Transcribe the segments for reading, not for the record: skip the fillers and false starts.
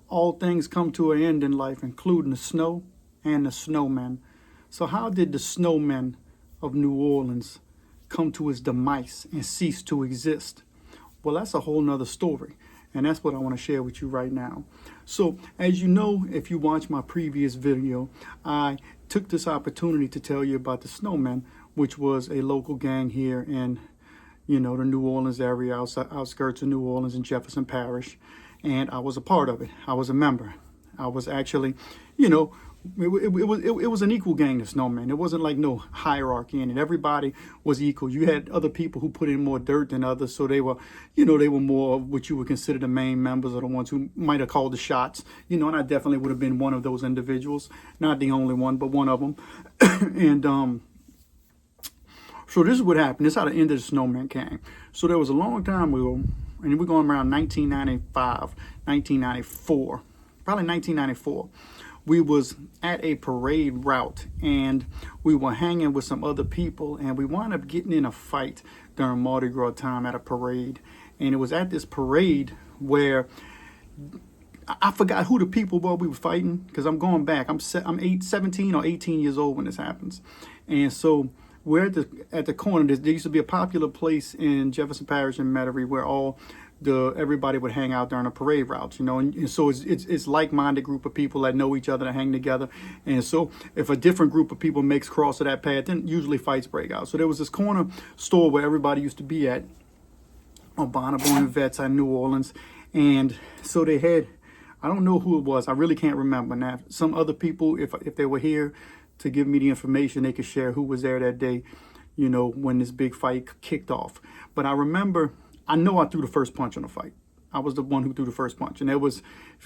All things come to an end in life, including the snow and the snowmen. So how did the snowmen of New Orleans come to its demise and cease to exist? Well, that's a whole nother story. And that's what I want to share with you right now. So, as you know, if you watch my previous video, I took this opportunity to tell you about the Snowmen, which was a local gang here in, the New Orleans area, outskirts of New Orleans in Jefferson Parish. And I was a part of it. I was a member. I was actually, it was an equal gang, the Snowmen. It wasn't like no hierarchy in it. Everybody was equal. You had other people who put in more dirt than others, so they were, they were more of what you would consider the main members, or the ones who might have called the shots. And I definitely would have been one of those individuals. Not the only one, but one of them. And so this is what happened. This is how the end of the Snowmen came. So there was a long time ago, and we're going around 1995, 1994, probably 1994. We was at a parade route, and we were hanging with some other people, and we wound up getting in a fight during Mardi Gras time at a parade. And it was at this parade where I forgot who the people were we were fighting, because I'm going back. I'm 17 or 18 years old when this happens. And so we're at the corner. There used to be a popular place in Jefferson Parish and Metairie where everybody would hang out during a parade route, and so it's like-minded group of people that know each other, that hang together. And so if a different group of people makes cross of that path, then usually fights break out. So there was this corner store where everybody used to be at on Bonneville and Vets in New Orleans. And so they had, I don't know who it was, I really can't remember now. Some other people, if they were here to give me the information, they could share who was there that day, when this big fight kicked off. But I know I threw the first punch in the fight. I was the one who threw the first punch. And there was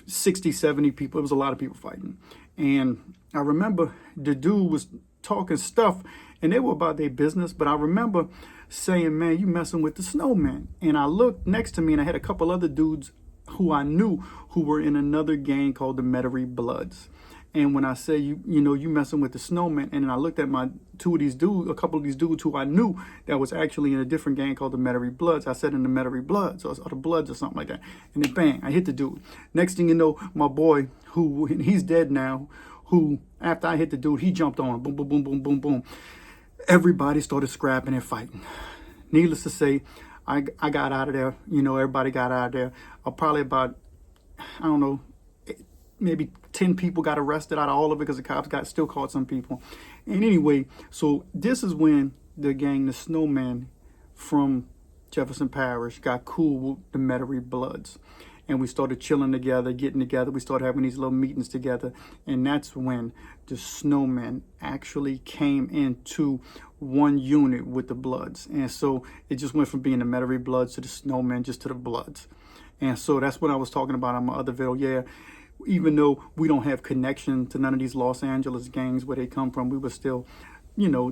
60, 70 people. It was a lot of people fighting. And I remember the dude was talking stuff, and they were about their business. But I remember saying, man, you messing with the Snowmen. And I looked next to me, and I had a couple other dudes who I knew who were in another gang called the Metairie Bloods. And when I say you messing with the Snowmen, and then I looked at a couple of these dudes who I knew that was actually in a different gang called the Metairie Bloods. I said in the Metairie Bloods or the Bloods or something like that. And then bang, I hit the dude. Next thing you know, my boy, who he's dead now, who after I hit the dude, he jumped on. Boom, boom, boom, boom, boom, boom. Everybody started scrapping and fighting. Needless to say, I got out of there. Everybody got out of there. Probably about, I don't know, maybe 10 people got arrested out of all of it, because the cops still caught some people. And anyway, so this is when the gang, the Snowmen from Jefferson Parish, got cool with the Metairie Bloods. And we started chilling together, getting together. We started having these little meetings together. And that's when the Snowmen actually came into one unit with the Bloods. And so it just went from being the Metairie Bloods to the Snowmen, just to the Bloods. And so that's what I was talking about on my other video. Yeah. Even though we don't have connection to none of these Los Angeles gangs where they come from, we were still,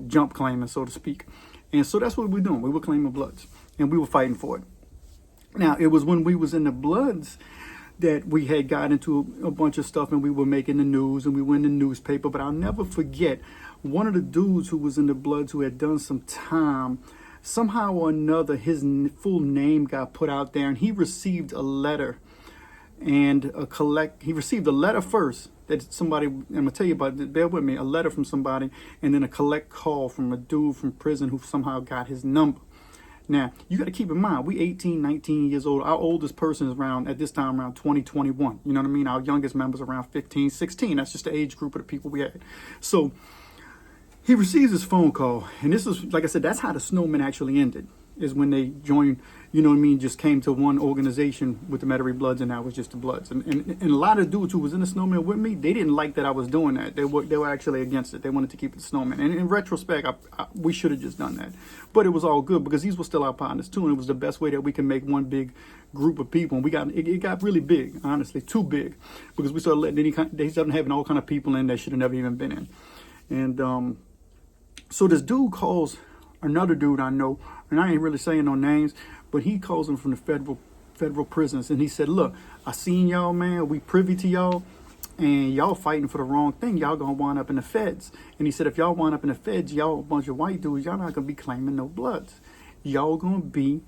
jump claiming, so to speak. And so that's what we were doing. We were claiming Bloods, and we were fighting for it. Now, it was when we was in the Bloods that we had got into a bunch of stuff, and we were making the news, and we were in the newspaper. But I'll never forget one of the dudes who was in the Bloods who had done some time. Somehow or another, his full name got put out there, and he received a letter. And he received a letter first that somebody, I'm gonna tell you about it, bear with me, a letter from somebody, and then a collect call from a dude from prison who somehow got his number. Now, you got to keep in mind, we 18, 19 years old. Our oldest person is at this time around 20, 21. You know what I mean? Our youngest member's around 15, 16. That's just the age group of the people we had. So he receives his phone call, and this is, like I said, that's how the Snowmen actually ended, is when they joined, just came to one organization with the Metairie Bloods, and that was just the Bloods. And a lot of dudes who was in the Snowmen with me, they didn't like that I was doing that. They were actually against it. They wanted to keep it the Snowmen. And in retrospect, we should have just done that. But it was all good, because these were still our partners too, and it was the best way that we can make one big group of people. And it got really big, honestly, too big, because we started they started having all kind of people in that should have never even been in. And so this dude calls another dude I know, and I ain't really saying no names, but he calls him from the federal prisons, and he said, look, I seen y'all, man, we privy to y'all, and y'all fighting for the wrong thing. Y'all gonna wind up in the feds. And he said, if y'all wind up in the feds, y'all a bunch of white dudes, y'all not gonna be claiming no Bloods. Y'all gonna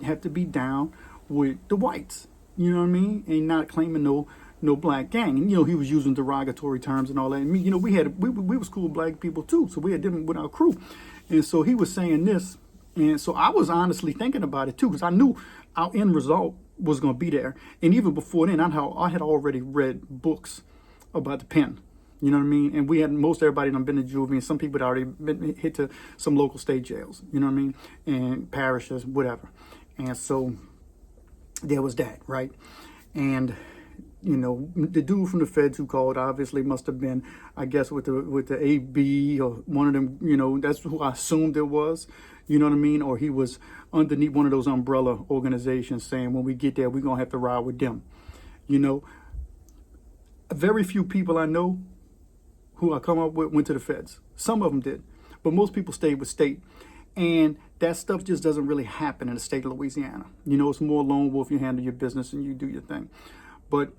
have to be down with the whites. You know what I mean? And not claiming no no black gang. And, you know, he was using derogatory terms and all that. And me, you know, we was cool black people too. So we had them with our crew. And so he was saying this. And so I was honestly thinking about it too, because I knew our end result was going to be there. And even before then, I had already read books about the pen. You know what I mean? And we had most everybody done been to juvie, and some people had already been hit to some local state jails. You know what I mean? And parishes, whatever. And so there was that, right? And you know, the dude from the feds who called obviously must have been, I guess, with the AB or one of them. You know, that's who I assumed it was. You know what I mean? Or he was underneath one of those umbrella organizations saying, when we get there, we're gonna have to ride with them. You know, very few people I know who I come up with went to the feds. Some of them did, but most people stayed with state. And that stuff just doesn't really happen in the state of Louisiana. You know, it's more lone wolf, you handle your business and you do your thing. But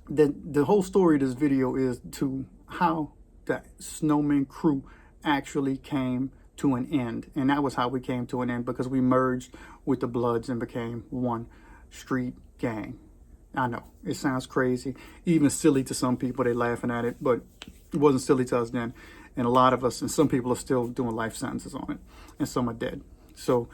the whole story of this video is to how the Snowman crew actually came to an end. And that was how we came to an end, because we merged with the Bloods and became one street gang. I know, it sounds crazy, even silly to some people. They're laughing at it, but it wasn't silly to us then. And a lot of us, and some people are still doing life sentences on it, and some are dead. So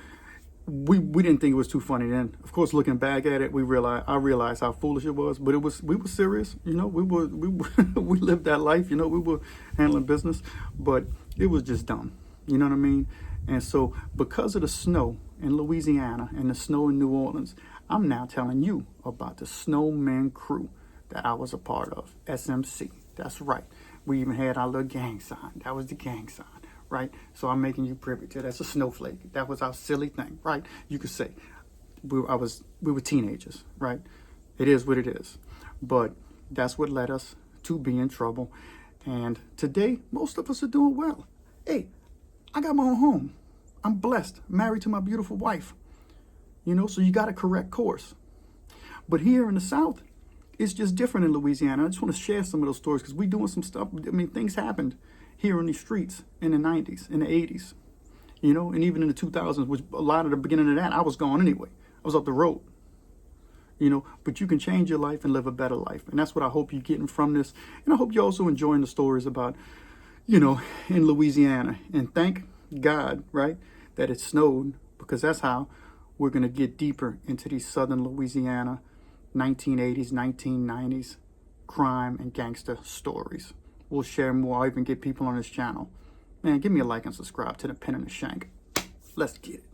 we didn't think it was too funny then. Of course, looking back at it, I realized how foolish it was. But we were serious, you know. We lived that life, you know. We were handling business, but it was just dumb, you know what I mean? And so, because of the snow in Louisiana and the snow in New Orleans, I'm now telling you about the Snowman crew that I was a part of, SMC. That's right. We even had our little gang sign. That was the gang sign, right? So I'm making you privy to that's a snowflake. That was our silly thing, right? You could say we were teenagers, right? It is what it is. But that's what led us to be in trouble. And today, most of us are doing well. Hey, I got my own home. I'm blessed, married to my beautiful wife. You know, so you got to correct course. But here in the South, it's just different in Louisiana. I just want to share some of those stories because we're doing some stuff. I mean, things happened here in these streets in the 90s, in the 80s, you know, and even in the 2000s, which a lot of the beginning of that, I was gone anyway. I was up the road, you know, but you can change your life and live a better life. And that's what I hope you're getting from this. And I hope you're also enjoying the stories about, you know, in Louisiana. And thank God, right, that it snowed, because that's how we're going to get deeper into these Southern Louisiana 1980s, 1990s crime and gangster stories. We'll share more. I'll even get people on this channel. Man, give me a like and subscribe to the Pen and the Shank. Let's get it.